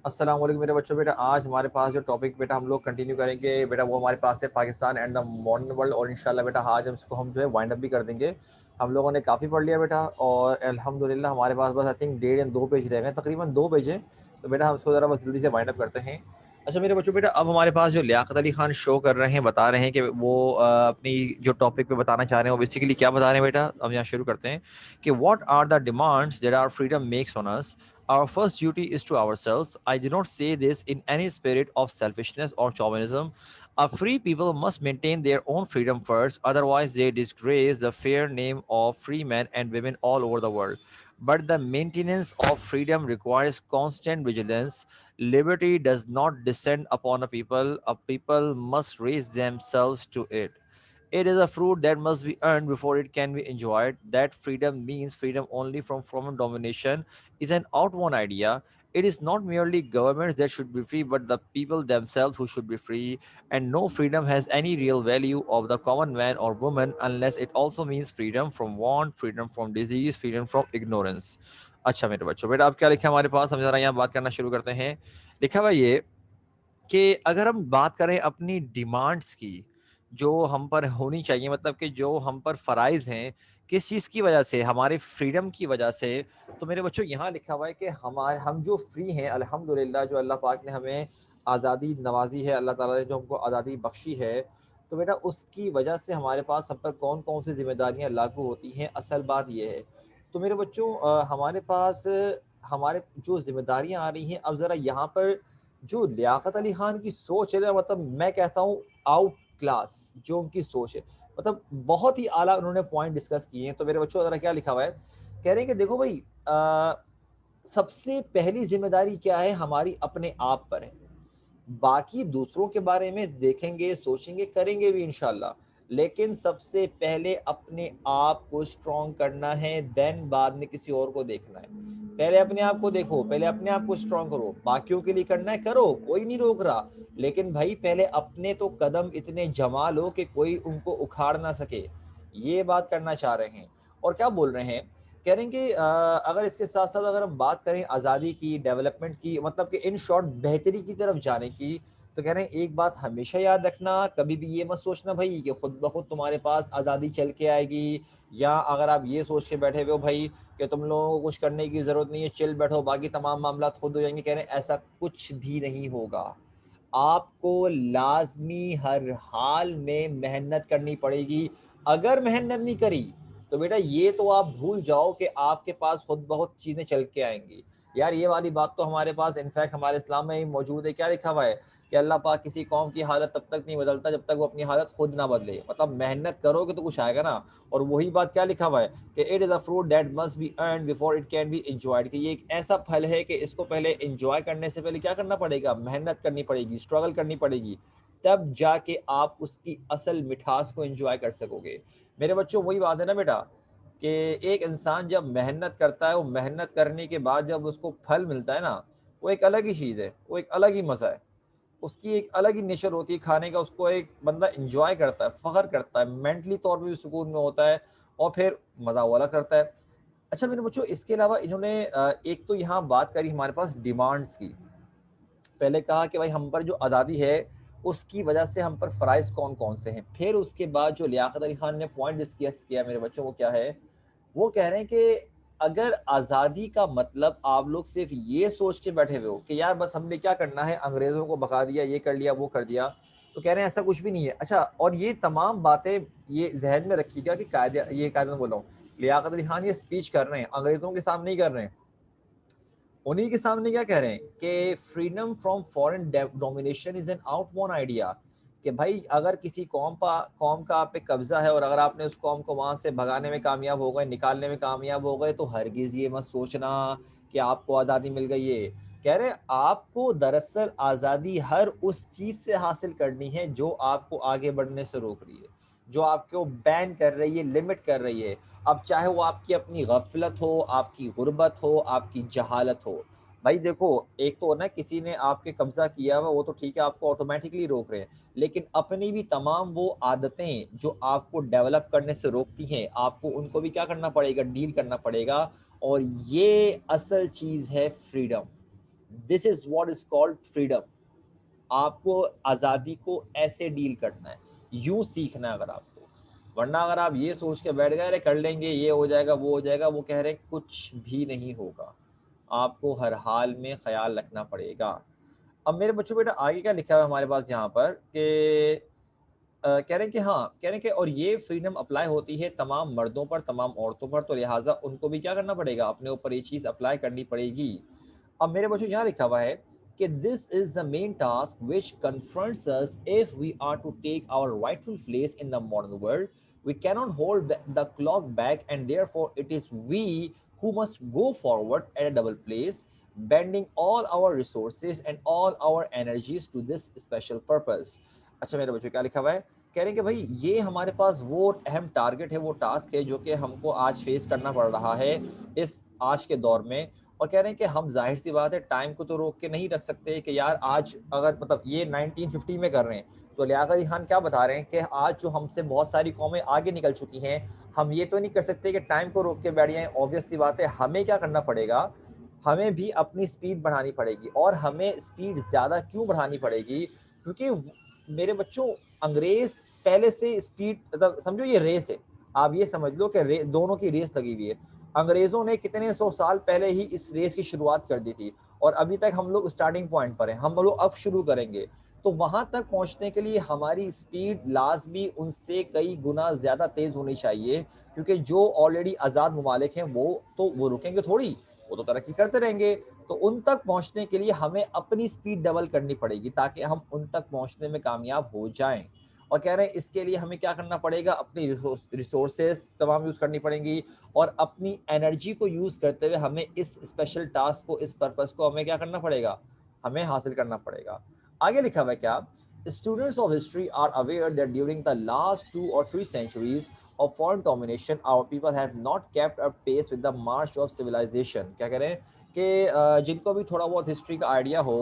अस्सलाम वालेकुम मेरे बच्चों। बेटा आज हमारे पास जो टॉपिक बेटा हम लोग कंटिन्यू करेंगे बेटा वो हमारे पास है Pakistan and the modern world. और इंशाल्लाह बेटा आज हम इसको हम जो है वाइंड अप भी कर देंगे। हम लोगों ने काफ़ी पढ़ लिया बेटा और अल्हम्दुलिल्लाह हमारे पास बस आई थिंक 1.5 या 2 पेज रह गए, तकरीबन 2 पेज हैं। तो बेटा हम इसको ज़रा बस जल्दी से वाइंड अप करते हैं। अच्छा मेरे बच्चों, बेटा अब हमारे पास जो लियाकत अली खान शो कर रहे हैं, बता रहे हैं कि वो अपनी जो टॉपिक पे बताना चाह रहे हैं वो बेसिकली क्या बता रहे हैं बेटा। अब यहाँ शुरू करते हैं कि what are the demands that our freedom makes on us. Our first duty is to ourselves. I do not say this in any spirit of selfishness or chauvinism. A free people must maintain their own freedom first, otherwise, they disgrace the fair name of free men and women all over the world. But the maintenance of freedom requires constant vigilance. Liberty does not descend upon a people must raise themselves to it. It is a fruit that must be earned before it can be enjoyed. That freedom means freedom only from foreign domination is an outworn idea. It is not merely governments that should be free, but the people themselves who should be free. And no freedom has any real value of the common man or woman unless it also means freedom from want, freedom from disease, freedom from ignorance. अच्छा मेरे बच्चों, बेटा आप क्या लिखा है हमारे पास, हम जरा यहाँ बात करना शुरू करते हैं। लिखा हुआ ये कि अगर हम बात करें अपनी डिमांड्स की जो हम पर होनी चाहिए, मतलब कि जो हम पर फराइज हैं, किस चीज़ की वजह से, हमारे फ्रीडम की वजह से। तो मेरे बच्चों यहाँ लिखा हुआ है कि हम जो फ्री हैं अल्हम्दुलिल्लाह, जो अल्लाह पाक ने हमें आज़ादी नवाजी है, अल्लाह ताला ने जो हमको आज़ादी बख्शी है, तो बेटा उसकी वजह से हमारे पास हम पर कौन कौन सी जिम्मेदारियाँ लागू होती हैं। असल बात यह है, तो मेरे बच्चों हमारे पास हमारे जो जिम्मेदारियाँ आ रही हैं, अब ज़रा यहाँ पर जो लियाकत अली खान की सोच है ना, मतलब मैं कहता हूँ आउट क्लास जो उनकी सोच है, मतलब बहुत ही आला उन्होंने पॉइंट डिस्कस किए हैं। तो मेरे बच्चों जरा क्या लिखा हुआ है, कह रहे हैं कि देखो भाई, सबसे पहली जिम्मेदारी क्या है, हमारी अपने आप पर है। बाकी दूसरों के बारे में देखेंगे, सोचेंगे, करेंगे भी इंशाल्लाह, लेकिन सबसे पहले अपने आप को स्ट्रॉन्ग करना है, देन बाद में किसी और को देखना है। पहले अपने आप को देखो, पहले अपने आप को स्ट्रॉन्ग करो, बाकियों के लिए करना है करो, कोई नहीं रोक रहा, लेकिन भाई पहले अपने तो कदम इतने जमा लो कि कोई उनको उखाड़ ना सके। ये बात करना चाह रहे हैं। और क्या बोल रहे हैं, कह रहे हैं कि अगर इसके साथ साथ अगर हम बात करें आज़ादी की, डेवलपमेंट की, मतलब कि इन शॉर्ट बेहतरी की तरफ जाने की, तो कह रहे हैं एक बात हमेशा याद रखना, कभी भी ये मत सोचना भाई कि खुद ब खुद तुम्हारे पास आज़ादी चल के आएगी, या अगर आप ये सोच के बैठे हुए हो भाई कि तुम लोगों को कुछ करने की ज़रूरत नहीं है, चिल बैठो, बाकी तमाम मामला खुद हो जाएंगे। कह रहे हैं ऐसा कुछ भी नहीं होगा। आपको लाजमी हर हाल में मेहनत करनी पड़ेगी। अगर मेहनत नहीं करी तो बेटा ये तो आप भूल जाओ कि आपके पास खुद बहुत चीजें चल के आएंगी। यार ये वाली बात तो हमारे पास इनफैक्ट हमारे इस्लाम में ही मौजूद है। क्या लिखा हुआ है कि अल्लाह पाक किसी कौम की हालत तब तक नहीं बदलता जब तक वो अपनी हालत खुद ना बदले। मतलब मेहनत करोगे तो कुछ आएगा ना। और वही बात क्या लिखा हुआ है कि it is a fruit that must be earn before it can be enjoyed, कि ये एक ऐसा फल है कि इसको पहले इंजॉय करने से पहले क्या करना पड़ेगा, मेहनत करनी पड़ेगी, स्ट्रगल करनी पड़ेगी, तब जाके आप उसकी असल मिठास को एंजॉय कर सकोगे। मेरे बच्चों वही बात है ना बेटा कि एक इंसान जब मेहनत करता है, वो मेहनत करने के बाद जब उसको फल मिलता है ना, वो एक अलग ही चीज़ है, वो एक अलग ही मज़ा है, उसकी एक अलग ही नेचर होती है खाने का। उसको एक बंदा एंजॉय करता है, फ़ख्र करता है, मेंटली तौर पे भी सुकून में होता है, और फिर मज़ा वाला करता है। अच्छा मेरे बच्चों, इसके अलावा इन्होंने एक तो यहाँ बात करी हमारे पास डिमांड्स की। पहले कहा कि भाई हम पर जो आज़ादी है उसकी वजह से हम पर फ़राइज़ कौन-कौन से हैं। फिर उसके बाद जो लियाकत अली खान ने पॉइंट डिस्कस किया मेरे बच्चों, वो क्या है, वो कह रहे हैं कि अगर आज़ादी का मतलब आप लोग सिर्फ ये सोच के बैठे हुए हो कि यार बस हमने क्या करना है, अंग्रेज़ों को भगा दिया, ये कर लिया, वो कर दिया, तो कह रहे हैं ऐसा कुछ भी नहीं है। अच्छा, और ये तमाम बातें ये ज़हन में रखिएगा कि कायदे में बोल रहा हूँ, लियाकत अली खान ये स्पीच कर रहे हैं, अंग्रेज़ों के सामने नहीं कर रहे हैं। उन्हीं के सामने क्या कह रहे हैं कि freedom from foreign domination is an outborn idea, कि भाई अगर किसी कौम का आप पे कब्जा है और अगर आपने उस कौम को वहां से भगाने में कामयाब हो गए, निकालने में कामयाब हो गए, तो हरगिज ये मत सोचना कि आपको आज़ादी मिल गई है। कह रहे हैं आपको दरअसल आज़ादी हर उस चीज़ से हासिल करनी है जो आपको आगे बढ़ने से रोक रही है, जो आपको बैन कर रही है, लिमिट कर रही है। अब चाहे वो आपकी अपनी गफलत हो, आपकी गुर्बत हो, आपकी जहालत हो। भाई देखो, एक तो ना किसी ने आपके कब्जा किया हुआ, वो तो ठीक है, आपको ऑटोमेटिकली रोक रहे हैं, लेकिन अपनी भी तमाम वो आदतें जो आपको डेवलप करने से रोकती हैं, आपको उनको भी क्या करना पड़ेगा, डील करना पड़ेगा। और ये असल चीज़ है freedom. This is what is called freedom. आपको आज़ादी को ऐसे डील करना है, यूं सीखना है अगर आपको। वरना अगर आप ये सोच के बैठ गए अरे कर लेंगे, ये हो जाएगा वो हो जाएगा, वो कह रहे हैं कुछ भी नहीं होगा। आपको हर हाल में ख्याल रखना पड़ेगा। अब मेरे बच्चों बेटा आगे क्या लिखा है हमारे पास यहाँ पर कि कह रहे हैं कि हाँ, कह रहे हैं कि और ये फ्रीडम अप्लाई होती है तमाम मर्दों पर, तमाम औरतों पर, तो लिहाजा उनको भी क्या करना पड़ेगा, अपने ऊपर ये चीज़ अप्लाई करनी पड़ेगी। अब मेरे बच्चों यहाँ लिखा हुआ है कि this is the main task which confronts us if we are to take our rightful place in the modern world. We cannot hold the clock back, and therefore it is we who must go forward at a double pace, bending all our resources and all our energies to this special purpose. अच्छा मेरे बच्चों क्या लिखा हुआ है, कह रहे हैं कि भाई ये हमारे पास वो अहम टारगेट है, वो टास्क है जो कि हमको आज फेस करना पड़ रहा है इस आज के दौर में। और कह रहे हैं कि हम जाहिर सी बात है टाइम को तो रोक के नहीं रख सकते कि यार आज अगर मतलब ये 1950 में कर रहे हैं तो लियाकत अली खान क्या बता रहे हैं कि आज जो हमसे बहुत सारी कौमें आगे निकल चुकी हैं, हम ये तो नहीं कर सकते कि टाइम को रोक के बैठ जाएं। ऑब्वियस सी बात है हमें क्या करना पड़ेगा, हमें भी अपनी स्पीड बढ़ानी पड़ेगी। और हमें स्पीड ज़्यादा क्यों बढ़ानी पड़ेगी, क्योंकि मेरे बच्चों अंग्रेज पहले से स्पीड मतलब समझो ये रेस है, आप ये समझ लो कि दोनों की रेस लगी हुई है। अंग्रेजों ने कितने सौ साल पहले ही इस रेस की शुरुआत कर दी थी और अभी तक हम लोग स्टार्टिंग पॉइंट पर हैं, हम लोग अब शुरू करेंगे। तो वहां तक पहुंचने के लिए हमारी स्पीड लाजमी उनसे कई गुना ज्यादा तेज होनी चाहिए, क्योंकि जो ऑलरेडी आजाद ममालिक हैं वो रुकेंगे थोड़ी, वो तो तरक्की करते रहेंगे। तो उन तक पहुंचने के लिए हमें अपनी स्पीड डबल करनी पड़ेगी ताकि हम उन तक पहुंचने में कामयाब हो जाएं। और कह रहे हैं इसके लिए हमें क्या करना पड़ेगा, अपनी रिसोर्सेज तमाम यूज करनी पड़ेंगी और अपनी एनर्जी को यूज करते हुए हमें इस स्पेशल टास्क को, इस पर्पस को हमें क्या करना पड़ेगा, हमें हासिल करना पड़ेगा। आगे लिखा हुआ है क्या, students of history are aware that during the last 2 or 3 centuries of foreign domination our people have not kept up pace with the march of civilization। क्या कह रहे हैं कि जिनको भी थोड़ा बहुत हिस्ट्री का आइडिया हो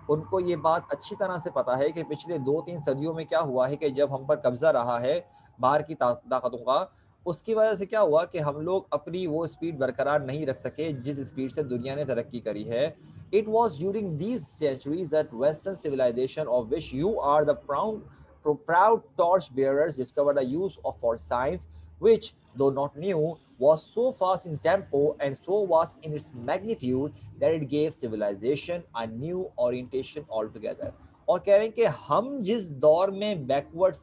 उनको ये बात अच्छी तरह से पता है कि पिछले 2-3 सदियों में क्या हुआ है कि जब हम पर कब्जा रहा है बाहर की ताकतों का, उसकी वजह से क्या हुआ कि हम लोग अपनी वो स्पीड बरकरार नहीं रख सके जिस स्पीड से दुनिया ने तरक्की करी है। It was during these centuries that Western civilization, of which you are the proud torch bearers, discovered the use of for science, which, though not new, was so fast in tempo and so vast in its magnitude that it gave civilization a new orientation altogether। और कह रहे हैं कि हम जिस दौर में backward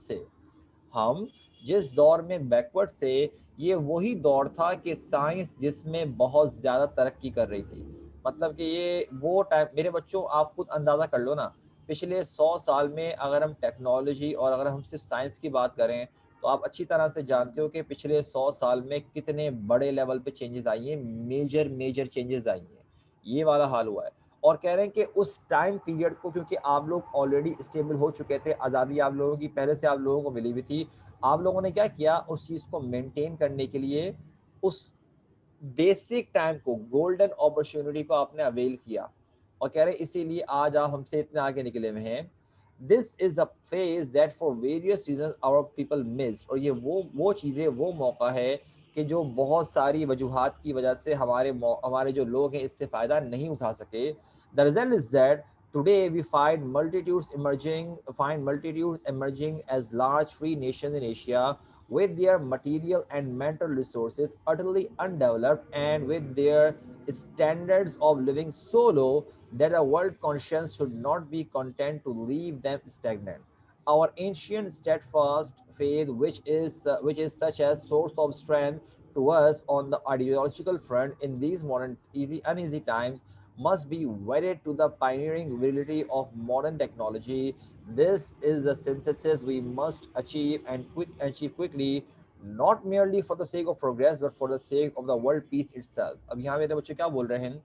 से, ये वही दौर था कि साइंस जिसमें बहुत ज़्यादा तरक्की कर रही थी। मतलब कि ये वो टाइम, मेरे बच्चों आप खुद अंदाज़ा कर लो ना, पिछले 100 साल में अगर हम टेक्नोलॉजी और अगर हम सिर्फ साइंस की बात करें तो आप अच्छी तरह से जानते हो कि पिछले 100 साल में कितने बड़े लेवल पे चेंजेस आई हैं, मेजर मेजर चेंजेस आई हैं। ये वाला हाल हुआ है। और कह रहे हैं कि उस टाइम पीरियड को, क्योंकि आप लोग ऑलरेडी स्टेबल हो चुके थे, आज़ादी आप लोगों की पहले से आप लोगों को मिली हुई थी, आप लोगों ने क्या किया, उस चीज़ को मेंटेन करने के लिए उस बेसिक टाइम को, गोल्डन अपॉर्चुनिटी को आपने अवेल किया। और कह रहे इसीलिए आज आप हमसे इतने आगे निकले हुए हैं। This is a phase that for various reason our people miss. और ये वो चीज़ें, वो मौका है कि जो बहुत सारी वजूहात की वजह से हमारे जो लोग हैं इससे फ़ायदा नहीं उठा सके। The result is that today we find multitudes emerging as large free nations in Asia, with their material and mental resources utterly undeveloped and with their standards of living so low that a world conscience should not be content to leave them stagnant. Our ancient steadfast faith, which is such a source of strength to us on the ideological front in these modern uneasy times, must be wedded to the pioneering ability of modern technology. This is a synthesis we must achieve quickly, not merely for the sake of progress, but for the sake of the world peace itself। अब यहाँ मेरे बच्चे क्या बोल रहे हैं,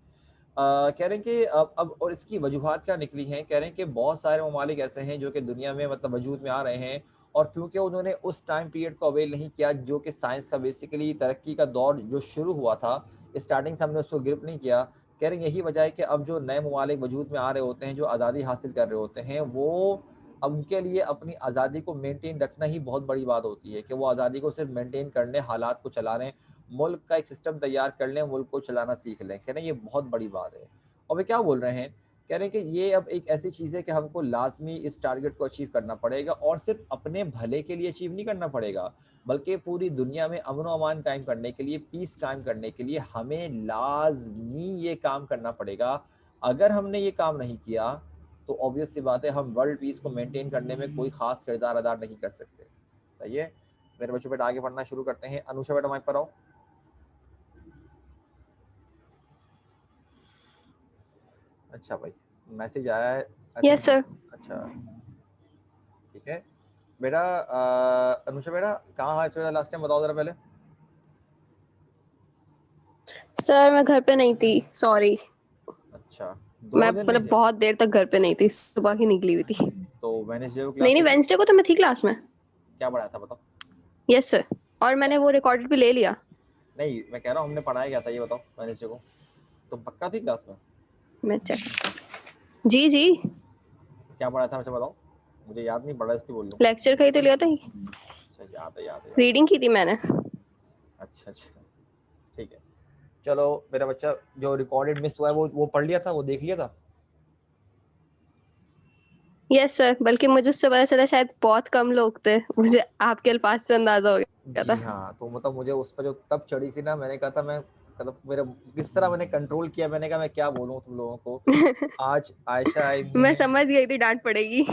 कह रहे हैं कि अब और इसकी वजूहात क्या निकली हैं, कह रहे हैं कि बहुत सारे ममालिक ऐसे हैं जो कि दुनिया में मतलब वजूद में आ रहे हैं, और क्योंकि उन्होंने उस टाइम पीरियड को अवेल नहीं किया जो कि साइंस का बेसिकली तरक्की का दौर जो शुरू हुआ था, स्टार्टिंग से हमने उसको ग्रिप नहीं किया। कह रहे हैं यही वजह है कि अब जो नए ममालिक वजूद में आ रहे होते हैं, जो आज़ादी हासिल कर रहे होते हैं, वो अब उनके लिए अपनी आज़ादी को मेनटेन रखना ही बहुत बड़ी बात होती है कि वो आज़ादी को सिर्फ मेनटेन कर लें, हालात को चला लें, मुल्क का एक सिस्टम तैयार कर लें, मुल्क को चलाना सीख लें। कह रहे हैं ये बहुत बड़ी बात है। और वे क्या बोल रहे हैं कह रहे हैं कि ये अब एक ऐसी चीज़ है कि हमको लाजमी इस टारगेट को अचीव करना पड़ेगा, और सिर्फ अपने भले के लिए अचीव नहीं करना पड़ेगा, बल्कि पूरी दुनिया में अमन अमान कायम करने के लिए, पीस कायम करने के लिए हमें लाजमी ये काम करना पड़ेगा। अगर हमने ये काम नहीं किया तो ऑब्वियस सी बात है हम वर्ल्ड पीस को मेंटेन करने में कोई खास किरदार अदा नहीं कर सकते। सही है मेरे बच्चों, बेटा आगे पढ़ना शुरू करते हैं। अनुषा बेटा माइक पर आओ। अच्छा भाई, मैसेज आया है आई यस थिंक। सर। अच्छा ठीक है बेटा। अनुषा बेटा कहाँ है लास्ट टाइम, बताओ जरा पहले। सर मैं घर पे नहीं थी, सॉरी। अच्छा, मैं दोनों दिन नहीं मतलब थे? बहुत देर तक घर पे नहीं थी, सुबह की निकली हुई थी। तो वेडनेसडे को नहीं क्लास नहीं, थी क्या? वेंसडे को तो मैं थी क्लास में। क्या पढ़ाया था बताओ? यस सर, और मैंने वो रिकॉर्डेड भी ले लिया। नहीं मैं कह रहा हूँ हमने पढ़ाया क्या था ये बताओ वेडनेसडे को। तुम पक्का थी क्लास में? मैं चेक। जी जी, क्या पढ़ाया था मुझे बताओ, मुझे याद नहीं पड़ा इसलिए बोल लूँ। लेक्चर का ही तो लिया था। अच्छा याद है, याद है, याद है। रीडिंग की थी मैंने। अच्छा अच्छा ठीक है। चलो मेरा बच्चा, जो रिकॉर्डेड मिस हुआ है वो पढ़ लिया था, वो देख लिया था? यस सर, बल्कि मुझे उससे पता चला शायद बहुत कम लोग थे, मुझे आपके अल्फाज से अंदाजा हो गया जी था। हाँ, तो मतलब मुझे उस पर जो तब चढ़ी थी ना, मैंने कहा था मैं, मतलब मेरा किस तरह मैंने कंट्रोल किया, मैंने कहा मैं क्या बोलूँ तुम लोगों को। आज आयशा आई हुई मैं हैं। समझ गई थी डांट पड़ेगी।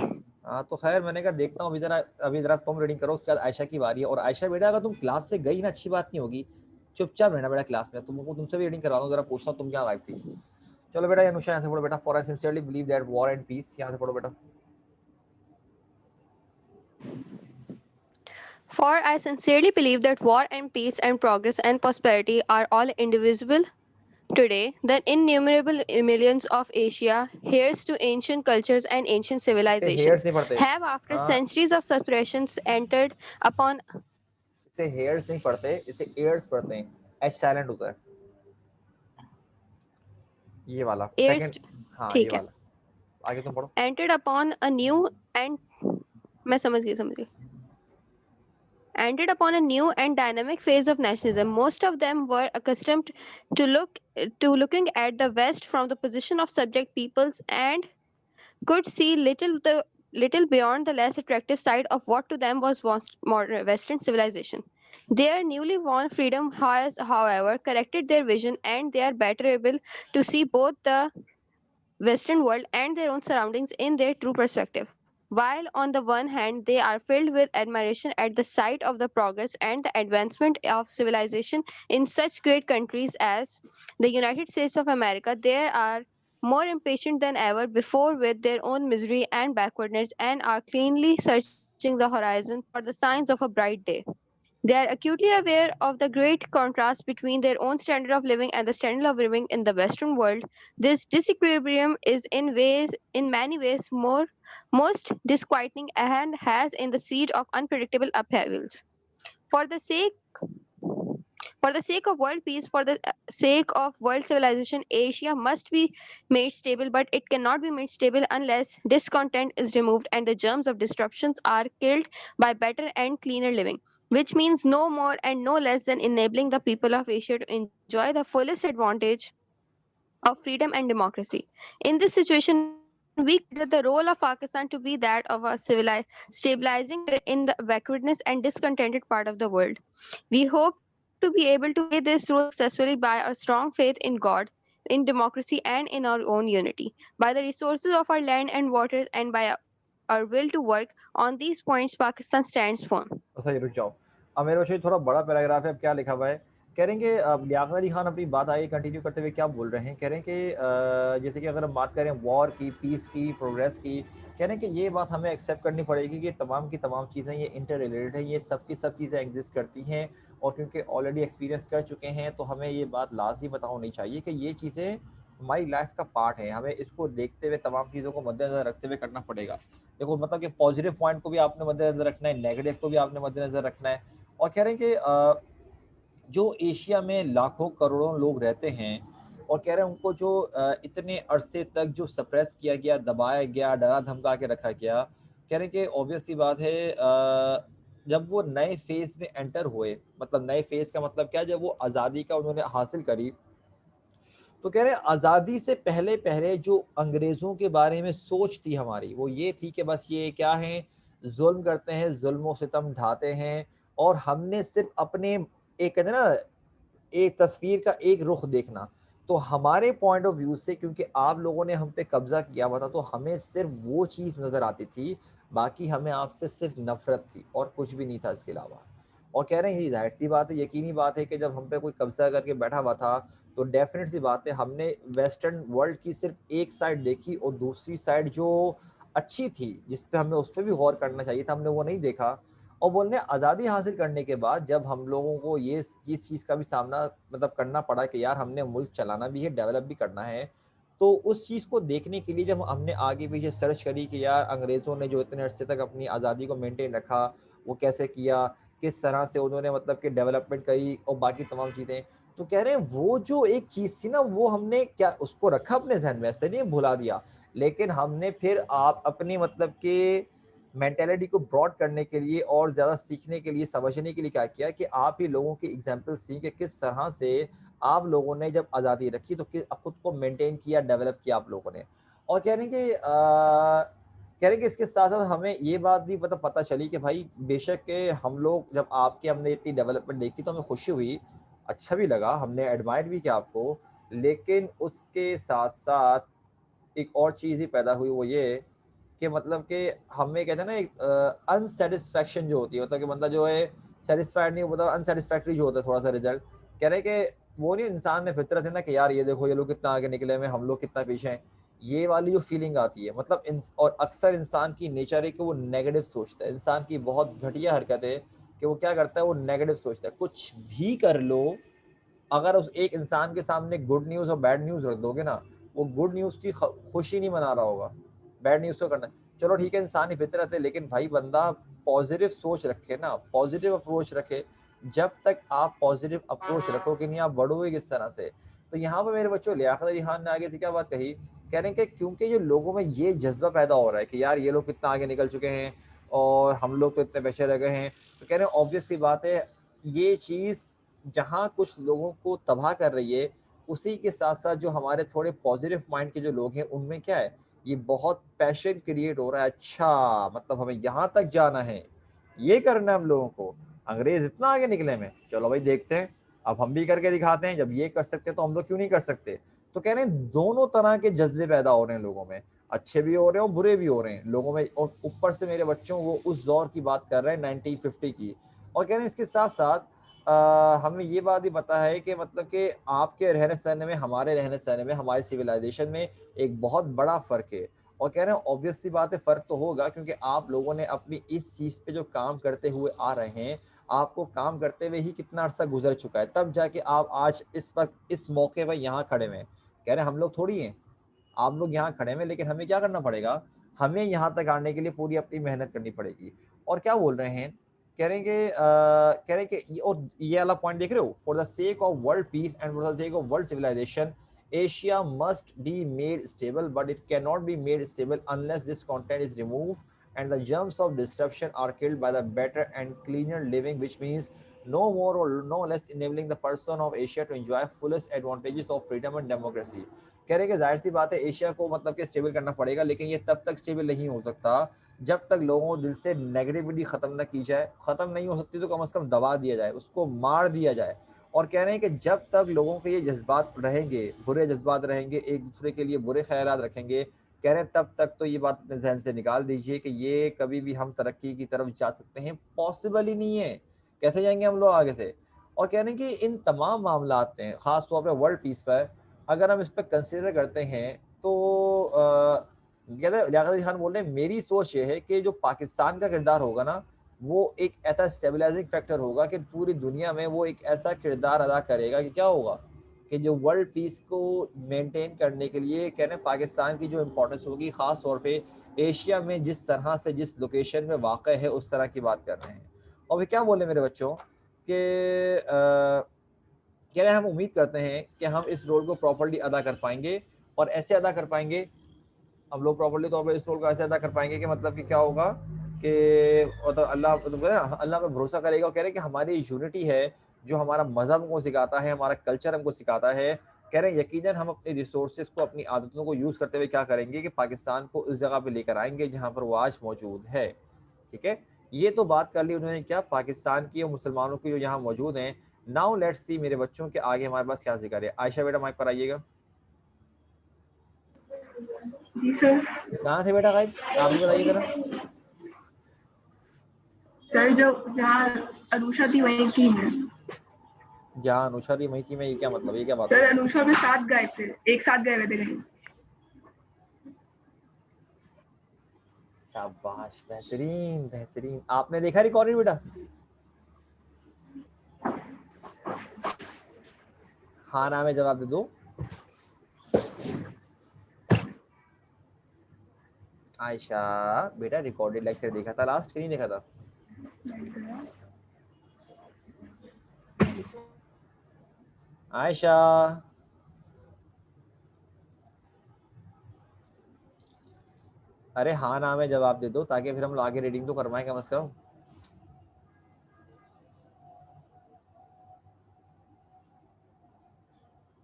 हाँ तो खैर मैंने कहा देखता हूँ, अभी जरा तुम रीडिंग करो, उसके बाद आयशा की बारी है। और आयशा बेटा अगर तुम क्लास से गई ना अच्छी बात नहीं होगी, चुपचाप रहना बेटा क्लास में, तुमको तुमसे भी रीडिंग करवा दूँ, जरा पूछता हूँ तुम क्या गायब थी। चलो बेटा अनुषा यहाँ से पढ़ो बेटा। For I sincerely believe that war and peace, यहाँ से पढ़ो बेटा। For I sincerely believe that war and peace and progress and prosperity are all indivisible. Today, the innumerable millions of Asia, heirs to ancient cultures and ancient इसे civilization, hairs नहीं पढ़ते। have, after हाँ, centuries of suppressions, entered upon. इसे hairs नहीं पढ़ते, इसे years पढ़ते हैं। एच साइलेंट होता है ये वाला Heirs सेकंड। हाँ ये ठीक है, वाला, आगे तुम पढ़ो। entered upon a new and मैं समझ गई entered upon a new and dynamic phase of nationalism. Most of them were accustomed to looking at the West from the position of subject peoples and could see little beyond the less attractive side of what to them was modern Western civilization. Their newly won freedom has, however, corrected their vision, and they are better able to see both the Western world and their own surroundings in their true perspective. While on the one hand they are filled with admiration at the sight of the progress and the advancement of civilization in such great countries as the United States of America, they are more impatient than ever before with their own misery and backwardness and are keenly searching the horizon for the signs of a bright day. They are acutely aware of the great contrast between their own standard of living and the standard of living in the Western world. This disequilibrium is in many ways, most disquieting and has in the seed of unpredictable upheavals. For the sake for the sake of world peace, for the sake of world civilization, Asia must be made stable, but it cannot be made stable unless discontent is removed and the germs of disruptions are killed by better and cleaner living, which means no more and no less than enabling the people of Asia to enjoy the fullest advantage of freedom and democracy. In this situation, we consider the role of Pakistan to be that of a stabilizing factor in the backwardness and discontented part of the world. We hope to be able to play this role successfully by our strong faith in God, in democracy, and in our own unity, by the resources of our land and waters, and by our will to work on these points. Pakistan stands firm. सही, रुक जाओ। अब मेरे बच्चों थोड़ा बड़ा paragraph है, अब क्या लिखा हुआ है। कह रहे हैं कि लियाकत अली खान अपनी बात आगे कंटिन्यू करते हुए क्या बोल रहे हैं। कह रहे हैं कि जैसे कि अगर हम बात करें वॉर की, पीस की, प्रोग्रेस की, कह रहे हैं कि ये बात हमें एक्सेप्ट करनी पड़ेगी कि तमाम की तमाम चीज़ें ये इंटर रिलेटेड है, ये सब की सब चीज़ें एग्जिस्ट करती हैं। और क्योंकि ऑलरेडी एक्सपीरियंस कर चुके हैं तो हमें ये बात लाजमी पता होनी चाहिए कि ये चीज़ें हमारी लाइफ का पार्ट है। हमें इसको देखते हुए तमाम चीज़ों को मद्देनजर रखते हुए करना पड़ेगा। देखो मतलब कि पॉजिटिव पॉइंट को भी आपने मद्देनजर रखना है, नेगेटिव को भी आपने मद्देनजर रखना है। और कह रहे हैं कि जो एशिया में लाखों करोड़ों लोग रहते हैं, और कह रहे हैं उनको जो इतने अरसे तक जो सप्रेस किया गया, दबाया गया, डरा धमका के रखा गया, कह रहे हैं कि ऑब्वियस सी बात है जब वो नए फेज में एंटर हुए, मतलब नए फेज का मतलब क्या, जब वो आज़ादी का उन्होंने हासिल करी, तो कह रहे हैं आज़ादी से पहले पहले जो अंग्रेज़ों के बारे में सोच थी हमारी, वो ये थी कि बस ये क्या है, जुल्म करते हैं, जुल्म सितम ढाते हैं, और हमने सिर्फ अपने, एक कहते हैं ना, एक तस्वीर का एक रुख देखना। तो हमारे पॉइंट ऑफ व्यू से, क्योंकि आप लोगों ने हम पे कब्जा किया हुआ था, तो हमें सिर्फ वो चीज़ नज़र आती थी, बाकी हमें आपसे सिर्फ नफरत थी और कुछ भी नहीं था इसके अलावा। और कह रहे हैं, ये जाहिर सी बात है, यकीनी बात है कि जब हम पे कोई कब्जा करके बैठा हुआ था, तो डेफिनेट सी बात है, हमने वेस्टर्न वर्ल्ड की सिर्फ एक साइड देखी, और दूसरी साइड जो अच्छी थी, जिस पे हमें उस पर भी गौर करना चाहिए था, हमने वो नहीं देखा। और बोलने आज़ादी हासिल करने के बाद जब हम लोगों को ये इस चीज़ का भी सामना मतलब करना पड़ा कि यार हमने मुल्क चलाना भी है, डेवलप भी करना है, तो उस चीज़ को देखने के लिए जब हमने आगे पीछे सर्च करी कि यार अंग्रेज़ों ने जो इतने अरसे तक अपनी आज़ादी को मेंटेन रखा, वो कैसे किया, किस तरह से उन्होंने मतलब कि डेवलपमेंट करी और बाकी तमाम चीज़ें, तो कह रहे हैं वो जो एक चीज़ थी ना, वो हमने क्या उसको रखा अपने ज़हन में, ऐसे नहीं भुला दिया, लेकिन हमने फिर आप अपनी मतलब के मेंटालिटी को ब्रॉड करने के लिए और ज़्यादा सीखने के लिए, समझने के लिए क्या किया कि आप ही लोगों की एग्जाम्पल सीख के किस तरह से आप लोगों ने जब आज़ादी रखी, तो खुद को मेंटेन किया, डेवलप किया आप लोगों ने। और कह रहे हैं कि कह रहे हैं कि इसके साथ-साथ हमें ये बात भी पता चली कि भाई बेशक के हम लोग जब आपके हमने इतनी डेवलपमेंट देखी, तो हमें खुशी हुई, अच्छा भी लगा, हमने एडमायर भी किया आपको, लेकिन उसके साथ-साथ एक और चीज़ ही पैदा हुई, वो ये कि मतलब कि हमें कहते हैं ना, एक अनसैटिस्फैक्शन जो होती है, मतलब कि बंदा जो है सैटिस्फाइड नहीं, मतलब अनसैटिस्फैक्टरी जो होता है थोड़ा सा रिजल्ट, कह रहे हैं कि वो नहीं, इंसान में फितरत है ना कि यार ये देखो ये लोग कितना आगे निकले हैं, हम लोग कितना पीछे हैं, ये वाली जो फीलिंग आती है, मतलब और अक्सर इंसान की नेचर है कि वो नेगेटिव सोचता है, इंसान की बहुत घटिया हरकत है कि वो क्या करता है, वो नेगेटिव सोचता है, कुछ भी कर लो, अगर उस एक इंसान के सामने गुड न्यूज़ और बैड न्यूज़ रख दोगे ना, वो गुड न्यूज़ की खुशी नहीं मना रहा होगा, बैड न्यूज़ को करना है। चलो ठीक है, इंसानी फितरत है, लेकिन भाई बंदा पॉजिटिव सोच रखे ना, पॉजिटिव अप्रोच रखे। जब तक आप पॉजिटिव अप्रोच रखोगे नहीं, आप बढ़ोगे किस तरह से। तो यहाँ पे मेरे बच्चों लियाकत अली खान ने आगे से क्या बात कही, कह रहे हैं कि क्योंकि ये लोगों में ये जज्बा पैदा हो रहा है कि यार ये लोग कितना आगे निकल चुके हैं और हम लोग तो इतने पीछे रह गए हैं, तो कह रहे हैं ऑब्वियस सी बात है, ये चीज़ जहाँ कुछ लोगों को तबाह कर रही है, उसी के साथ-साथ जो हमारे थोड़े पॉजिटिव माइंड के जो लोग हैं, उनमें क्या है, ये बहुत पैशन क्रिएट हो रहा है, अच्छा मतलब हमें यहाँ तक जाना है, ये करना है हम लोगों को, अंग्रेज़ इतना आगे निकले में, चलो भाई देखते हैं, अब हम भी करके दिखाते हैं, जब ये कर सकते हैं तो हम लोग क्यों नहीं कर सकते? तो कह रहे हैं दोनों तरह के जज़्बे पैदा हो रहे हैं लोगों में, अच्छे भी हो रहे हैं और बुरे भी हो रहे हैं लोगों में, और ऊपर से मेरे बच्चों वो उस दौर की बात कर रहे हैं 1950 की, और कह रहे हैं इसके साथ-साथ हमें ये बात भी पता है कि मतलब कि आपके रहने-सहने में, हमारे रहने-सहने में, हमारे सिविलाइज़ेशन में एक बहुत बड़ा फ़र्क है, और कह रहे हैं ऑब्वियस सी बात है फ़र्क तो होगा, क्योंकि आप लोगों ने अपनी इस चीज़ पे जो काम करते हुए आ रहे हैं, आपको काम करते हुए ही कितना अरसा गुज़र चुका है, तब जाके आप आज इस वक़्त इस मौके पर यहाँ खड़े हुए हैं। कह रहे हैं हम लोग थोड़ी हैं, आप लोग यहाँ खड़े हैं, लेकिन हमें क्या करना पड़ेगा, हमें यहाँ तक आने के लिए पूरी अपनी मेहनत करनी पड़ेगी। और क्या बोल रहे हैं, कह रहे हैं कि कह रहे हैं कि ये वाला पॉइंट देख रहे हो, for the sake of world peace and for the sake of world civilisation, Asia must be made stable, but it cannot be made stable unless this content is removed and the germs of disruption are killed by the better and cleaner living, which means no more or no less enabling the person of Asia to enjoy fullest advantages of freedom and democracy. कह रहे हैं कि जाहिर सी बात है, Asia को मतलब कि स्टेबल करना पड़ेगा, लेकिन ये तब तक स्टेबल नहीं हो सकता जब तक लोगों को दिल से नेगेटिविटी खत्म ना की जाए, खत्म नहीं हो सकती तो कम से कम दबा दिया जाए, उसको मार दिया जाए। और कह रहे हैं कि जब तक लोगों के ये जज्बात रहेंगे, बुरे जज्बात रहेंगे, एक दूसरे के लिए बुरे ख्यालात रखेंगे, कह रहे हैं तब तक तो ये बात अपने जहन से निकाल दीजिए कि ये कभी भी हम तरक्की की तरफ जा सकते हैं, पॉसिबल ही नहीं है, कैसे जाएंगे हम लोग आगे से। और कह रहे हैं कि इन तमाम मामलात में, ख़ास तौर पर वर्ल्ड पीस पर अगर हम इस पर कंसिडर करते हैं, तो लियाकत अली खान बोल रहे हैं मेरी सोच ये है कि जो पाकिस्तान का किरदार होगा ना, वो एक ऐसा स्टेबलाइजिंग फैक्टर होगा कि पूरी दुनिया में वो एक ऐसा किरदार अदा करेगा कि क्या होगा कि जो वर्ल्ड पीस को मेंटेन करने के लिए, कह रहे हैं पाकिस्तान की जो इम्पोर्टेंस होगी, ख़ास तौर पे एशिया में जिस तरह से, जिस लोकेशन में वाक़ है, उस तरह की बात कर रहे हैं। और वे क्या बोले मेरे बच्चों कि कह रहे हैं हम उम्मीद करते हैं कि हम इस रोल को प्रॉपर्ली अदा कर पाएंगे, और ऐसे अदा कर पाएंगे हम लोग प्रॉपर्ली तौर पर इस रोल को ऐसे अदा कर पाएंगे कि मतलब कि क्या होगा कि मतलब अल्लाह अल्लाह पर भरोसा करेगा, और कह रहे हैं कि हमारी यूनिटी है, जो हमारा मजहब हमको सिखाता है, हमारा कल्चर हमको सिखाता है कह रहे हैं यकीनन हम अपने रिसोर्सेज को, अपनी आदतों को यूज करते हुए क्या करेंगे कि पाकिस्तान को उस जगह पे लेकर आएंगे जहां पर वो आज मौजूद है। ठीक है, ये तो बात कर ली उन्होंने क्या पाकिस्तान की और मुसलमानों की जो यहाँ मौजूद हैं। नाउ लेट्स सी मेरे बच्चों के आगे हमारे पास क्या जिक्र है। आयशा बेटा माइक पर आइएगा। जी सर। कहाँ थे बेटा गायब, आप भी बताइए जरा। सर जो जहाँ अनुषा थी वहीं थी मैं। जहाँ अनुषा थी वहीं थी मैं, ये क्या मतलब, ये क्या बात सर है? अनुषा में साथ गए थे, एक साथ गए हुए थे कहीं। शाबाश, बेहतरीन बेहतरीन। आपने देखा रिकॉर्डेड बेटा? हाँ ना में जवाब दे दो। आयशा बेटा रिकॉर्डेड लेक्चर देखा था लास्ट कि नहीं देखा था? आयशा अरे हाँ ना में जवाब दे दो ताकि फिर हम आगे रीडिंग तो करवाएं कम से कम।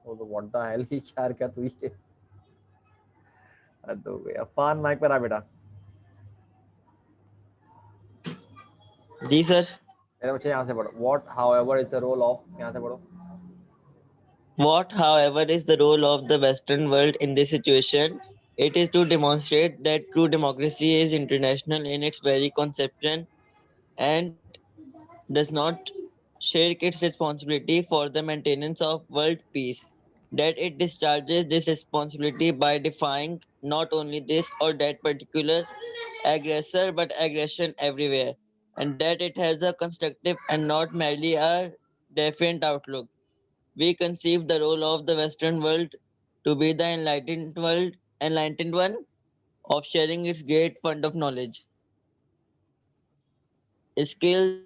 वो तो व्हाट द हेल की क्या हरकत हुई है। हद हो गई। अफान माइक पर आ बेटा। जी सर। मेरे बच्चे यहाँ से पढ़ो। What however is the role of, यहाँ से पढ़ो। What, however, is the role of the Western world in this situation? It is to demonstrate that true democracy is international in its very conception and does not shirk its responsibility for the maintenance of world peace. That it discharges this responsibility by defying not only this or that particular aggressor but aggression everywhere, and that it has a constructive and not merely a defiant outlook. We conceive the role of the Western world to be the enlightened one of sharing its great fund of knowledge, skills,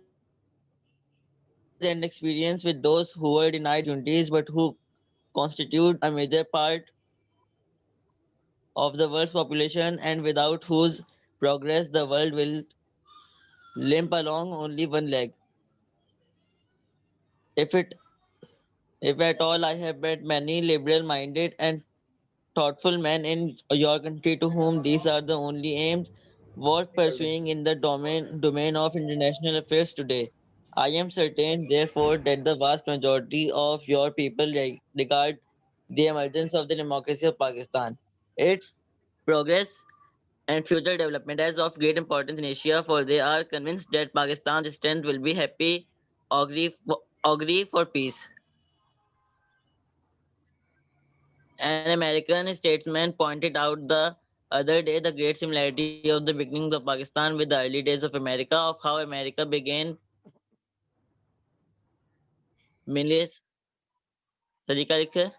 and experience with those who were denied opportunities but who constitute a major part of the world's population and without whose progress the world will limp along only one leg. If it if at all I have met many liberal minded and thoughtful men in your country to whom these are the only aims worth pursuing in the domain of international affairs today. I am certain, therefore, that the vast majority of your people regard the emergence of the democracy of Pakistan, its progress and future development as of great importance in Asia, for they are convinced that Pakistan's strength will be happy augury for peace. An American statesman pointed out the other day the great similarity of the beginnings of Pakistan with the early days of America, of how America began mainly as तरीका लिखे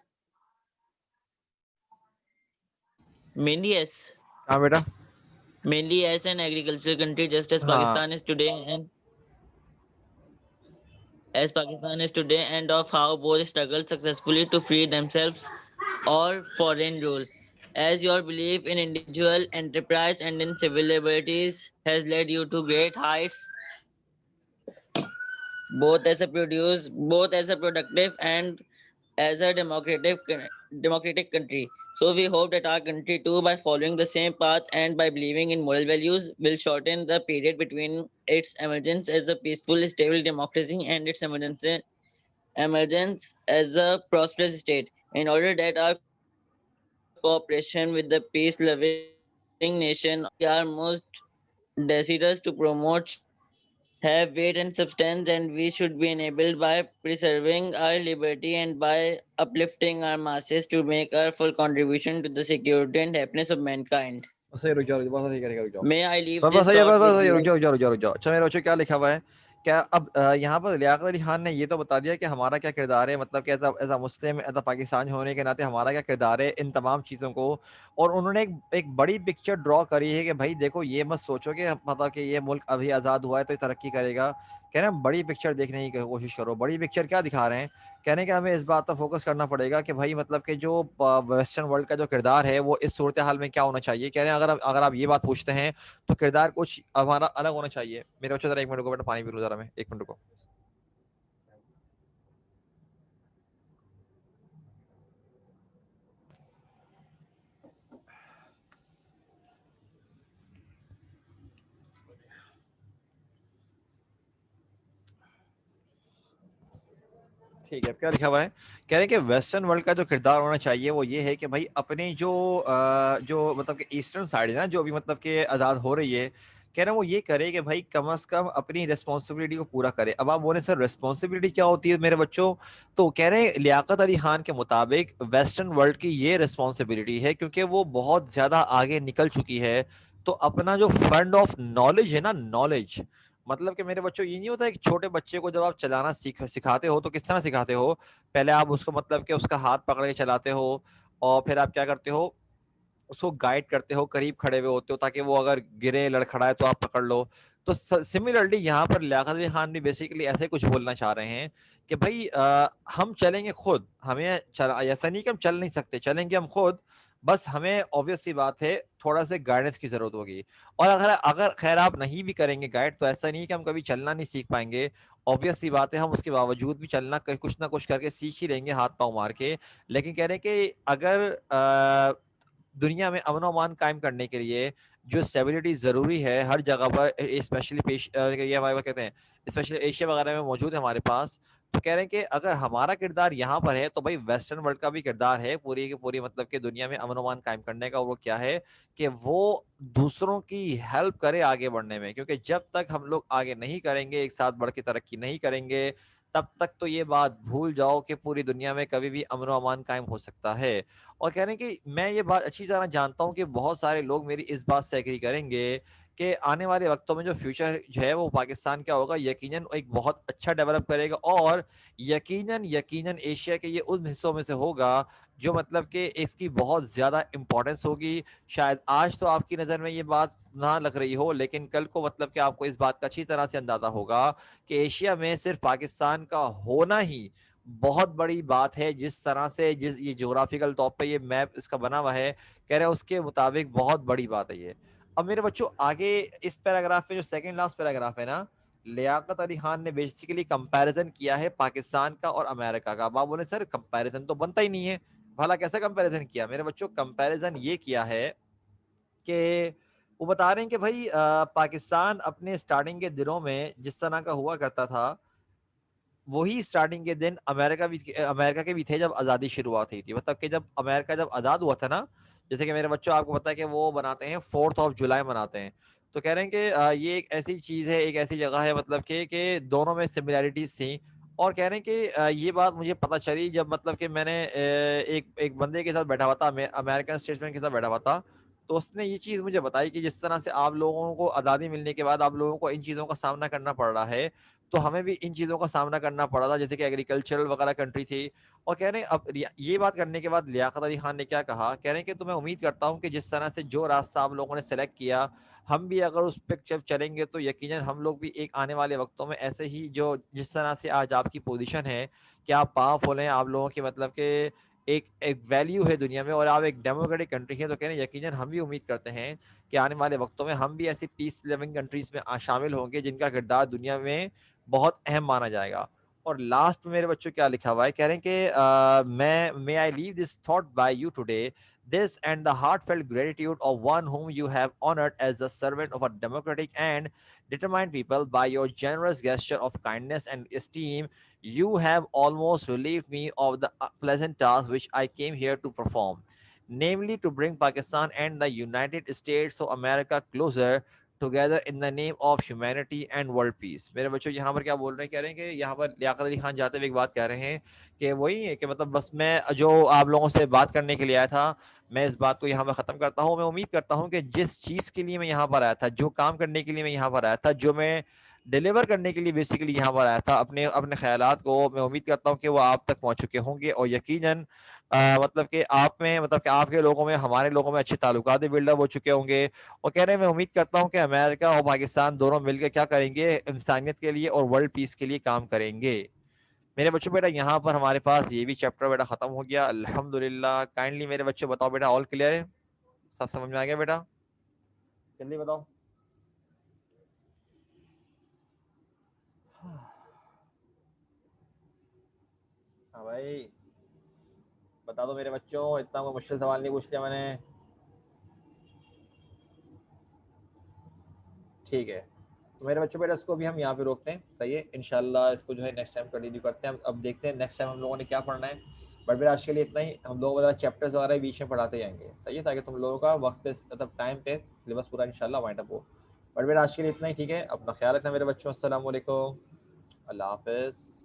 mainly as हाँ बेटा। mainly as an agricultural country, just as हाँ Pakistan is today, and of how both struggled successfully to free themselves or foreign rule. As your belief in individual enterprise and in civil liberties has led you to great heights, both as a productive and as a democratic country. So we hope that our country too, by following the same path and by believing in moral values, will shorten the period between its emergence as a peaceful, stable democracy and its emergence as a prosperous state, in order that our cooperation with the peace-loving nation we are most desirous to promote have weight and substance, and we should be enabled by preserving our liberty and by uplifting our masses to make our full contribution to the security and happiness of mankind. बस ये रुक जाओ, बस सही करेगा, रुक जाओ। May I leave बस this सही है, thought बस with सही है, रुक you? जाओ, रुक जाओ, रुक जाओ, रुक जाओ। अच्छा मेरे बच्चों क्या लिखा हुआ है? क्या अब यहाँ पर लियाकत अली खान ने ये तो बता दिया कि हमारा क्या किरदार है, मतलब कि as a Muslim, as a Pakistan होने के नाते हमारा क्या किरदार है इन तमाम चीज़ों को। और उन्होंने एक बड़ी पिक्चर ड्रॉ करी है कि भाई देखो ये मत सोचो कि मतलब कि ये मुल्क अभी आज़ाद हुआ है तो ये तरक्की करेगा। कह रहे हैं बड़ी पिक्चर देखने की कोशिश करो। बड़ी पिक्चर क्या दिखा रहे हैं? कह रहे हैं कि हमें इस बात पर फोकस करना पड़ेगा कि भाई मतलब कि जो वेस्टर्न वर्ल्ड का जो किरदार है वो इस सूरत हाल में क्या होना चाहिए। कह रहे हैं अगर आप ये बात पूछते हैं तो किरदार कुछ हमारा अलग होना चाहिए। मेरे बच्चों जरा 1 मिनट रुको बेटा, पानी पी लूं जरा मैं, 1 मिनट रुको। ठीक है, क्या लिखा हुआ है? कह रहे हैं कि वेस्टर्न वर्ल्ड का जो किरदार होना चाहिए वो ये है कि भाई अपने जो मतलब कि ईस्टर्न साइड है ना, जो भी मतलब कि आज़ाद हो रही है, कह रहे हैं वो ये करे कि भाई कम से कम अपनी रिस्पॉन्सिबिलिटी को पूरा करे। अब आप बोले सर रिस्पॉन्सिबिलिटी क्या होती है मेरे बच्चों? तो कह रहे हैं लियाकत अली खान के मुताबिक वेस्टर्न वर्ल्ड की ये रिस्पॉन्सिबिलिटी है क्योंकि वो बहुत ज्यादा आगे निकल चुकी है। तो अपना जो फंड ऑफ नॉलेज है ना, नॉलेज मतलब कि मेरे बच्चों ये नहीं होता है कि छोटे बच्चे को जब आप चलाना सिखाते हो तो किस तरह सिखाते हो? पहले आप उसको मतलब कि उसका हाथ पकड़ के चलाते हो, और फिर आप क्या करते हो, उसको गाइड करते हो, करीब खड़े हुए होते हो ताकि वो अगर गिरे लड़खड़ाए तो आप पकड़ लो। तो सिमिलरली यहाँ पर लियाकत अली खान भी बेसिकली ऐसे कुछ बोलना चाह रहे हैं कि भाई हम चलेंगे खुद, हमें चला ऐसा नहीं कि हम चल नहीं सकते, चलेंगे हम खुद, बस हमें ऑब्वियस सी बात है थोड़ा सा गाइडेंस की जरूरत होगी। और अगर अगर खैर आप नहीं भी करेंगे गाइड तो ऐसा नहीं कि हम कभी चलना नहीं सीख पाएंगे। ऑब्वियस सी बात है हम उसके बावजूद भी चलना कुछ ना कुछ करके सीख ही लेंगे हाथ पांव मार के। लेकिन कह रहे हैं कि अगर दुनिया में अमन अमान कायम करने के लिए जो स्टेबिलिटी जरूरी है हर जगह पर, स्पेशली पेश ये हमारे कहते हैं स्पेशली एशिया वगैरह में मौजूद है हमारे पास। तो कह रहे हैं कि अगर हमारा किरदार यहाँ पर है तो भाई वेस्टर्न वर्ल्ड का भी किरदार है पूरी की पूरी मतलब कि दुनिया में अमन अमान कायम करने का। वो क्या है कि वो दूसरों की हेल्प करे आगे बढ़ने में, क्योंकि जब तक हम लोग आगे नहीं करेंगे, एक साथ बढ़ के तरक्की नहीं करेंगे, तब तक तो ये बात भूल जाओ कि पूरी दुनिया में कभी भी अमन अमान कायम हो सकता है। और कह रहे हैं कि मैं ये बात अच्छी तरह जानता हूँ कि बहुत सारे लोग मेरी इस बात से एग्री करेंगे कि आने वाले वक्तों में जो फ्यूचर जो है वो पाकिस्तान क्या होगा, यकीनन एक बहुत अच्छा डेवलप करेगा, और यकीनन यकीनन एशिया के ये उन हिस्सों में से होगा जो मतलब कि इसकी बहुत ज्यादा इंपॉर्टेंस होगी। शायद आज तो आपकी नजर में ये बात ना लग रही हो, लेकिन कल को मतलब कि आपको इस बात का अच्छी तरह से अंदाजा होगा कि एशिया में सिर्फ पाकिस्तान का होना ही बहुत बड़ी बात है। जिस तरह से जिस ये ज्योग्राफिकल तौर पे ये मैप इसका बना हुआ है, कह रहे हैं उसके मुताबिक बहुत बड़ी बात है ये। अब मेरे बच्चों आगे इस पैराग्राफ में जो सेकंड लास्ट पैराग्राफ है ना, लियाकत अली खान ने बेसिकली कंपैरिजन किया है पाकिस्तान का और अमेरिका का। अब आप बोले सर कंपैरिजन तो बनता ही नहीं है, भला कैसे कंपैरिजन किया? मेरे बच्चों कंपैरिजन ये किया है कि वो बता रहे हैं कि भाई पाकिस्तान अपने स्टार्टिंग के दिनों में जिस तरह का हुआ करता था, वही स्टार्टिंग के दिन अमेरिका के भी थे जब आज़ादी शुरुआत हुई थी। मतलब कि जब अमेरिका जब आज़ाद हुआ था ना, जैसे कि मेरे बच्चों आपको पता है कि वो बनाते हैं 4 जुलाई मनाते हैं। तो कह रहे हैं कि ये एक ऐसी चीज़ है, एक ऐसी जगह है मतलब कि दोनों में सिमिलैरिटीज थी। और कह रहे हैं कि ये बात मुझे पता चली जब मतलब कि मैंने एक एक बंदे के साथ बैठा हुआ था, अमेरिकन स्टेट्समैन के साथ बैठा हुआ था। तो उसने ये चीज़ मुझे बताई कि जिस तरह से आप लोगों को आज़ादी मिलने के बाद आप लोगों को इन चीज़ों का सामना करना पड़ रहा है, तो हमें भी इन चीज़ों का सामना करना पड़ा था, जैसे कि एग्रीकल्चरल वगैरह कंट्री थी। और कह रहे हैं अब ये बात करने के बाद लियाकत अली खान ने क्या कहा, कह रहे हैं कि तो मैं उम्मीद करता हूँ कि जिस तरह से जो रास्ता आप लोगों ने सेलेक्ट किया, हम भी अगर उस पर जब चलेंगे तो यकीनन हम लोग भी एक आने वाले वक्तों में ऐसे ही जो जिस तरह से आज आपकी पोजीशन है कि आप पावरफुल हैं, आप लोगों की मतलब के एक एक वैल्यू है दुनिया में और आप एक डेमोक्रेटिक कंट्री है, तो कह रहे हैं यकीनन हम भी उम्मीद करते हैं कि आने वाले वक्तों में हम भी ऐसी पीस लिविंग कंट्रीज में शामिल होंगे जिनका किरदार दुनिया में बहुत अहम माना जाएगा। और लास्ट में मेरे बच्चों क्या लिखा हुआ है, कह रहे हैं कि मैं may I leave this thought by you today, this and the heartfelt gratitude of one whom you have honored as the servant of a democratic and determined people by your generous gesture of kindness and esteem. You have almost relieved me of the pleasant task which I came here to perform, namely to bring Pakistan and the United States of America closer together in the name of humanity and world peace। मेरे बच्चों यहाँ पर क्या बोल रहे हैं, कह रहे हैं कि यहाँ पर लियाकत अली खान जाते हुए एक बात कह रहे हैं कि वही है कि मतलब बस मैं जो आप लोगों से बात करने के लिए आया था, मैं इस बात को यहाँ पर खत्म करता हूँ। मैं उम्मीद करता हूँ कि जिस चीज के लिए मैं यहाँ पर आया था, जो काम करने के लिए मैं यहाँ पर आया था, जो मैं डिलीवर करने के लिए बेसिकली यहाँ पर आया था अपने अपने ख्यालात को, मैं उम्मीद करता हूँ कि वो आप तक पहुंच चुके होंगे। और यकीनन मतलब कि आप में मतलब कि आपके लोगों में हमारे लोगों में अच्छे ताल्लुकात बिल्डअप हो चुके होंगे। और कह रहे हैं मैं उम्मीद करता हूँ कि अमेरिका और पाकिस्तान दोनों मिलकर क्या करेंगे, इंसानियत के लिए और वर्ल्ड पीस के लिए काम करेंगे। मेरे बच्चों बेटा यहाँ पर हमारे पास ये भी चैप्टर बेटा खत्म हो गया अल्हम्दुलिल्लाह। काइंडली मेरे बच्चे बताओ बेटा, ऑल क्लियर है, सब समझ में आ गया बेटा? जल्दी बताओ। हाँ भाई बता दो मेरे बच्चों, इतना कोई मुश्किल सवाल नहीं पूछ लिया मैंने। ठीक है, तो मेरे बच्चों बेटा इसको भी हम यहाँ पे रोकते हैं, सही है। इंशाल्लाह इसको जो है नेक्स्ट टाइम कंटिन्यू करते हैं। अब देखते हैं नेक्स्ट टाइम हम लोगों ने क्या पढ़ना है। बट बेटा आज के लिए इतना ही, हम लोग मतलब चैप्टर्स वगैरह बीच में पढ़ाते जाएंगे, सही है, ताकि तुम लोगों का वक्त पे मतलब टाइम पे सिलेबस पूरा इंशाल्लाह वाइंड अप हो। बट बेटा आज के लिए इतना ही, ठीक है। अपना ख्याल रखना मेरे बच्चों। अस्सलाम वालेकुम, अल्लाह हाफिज़।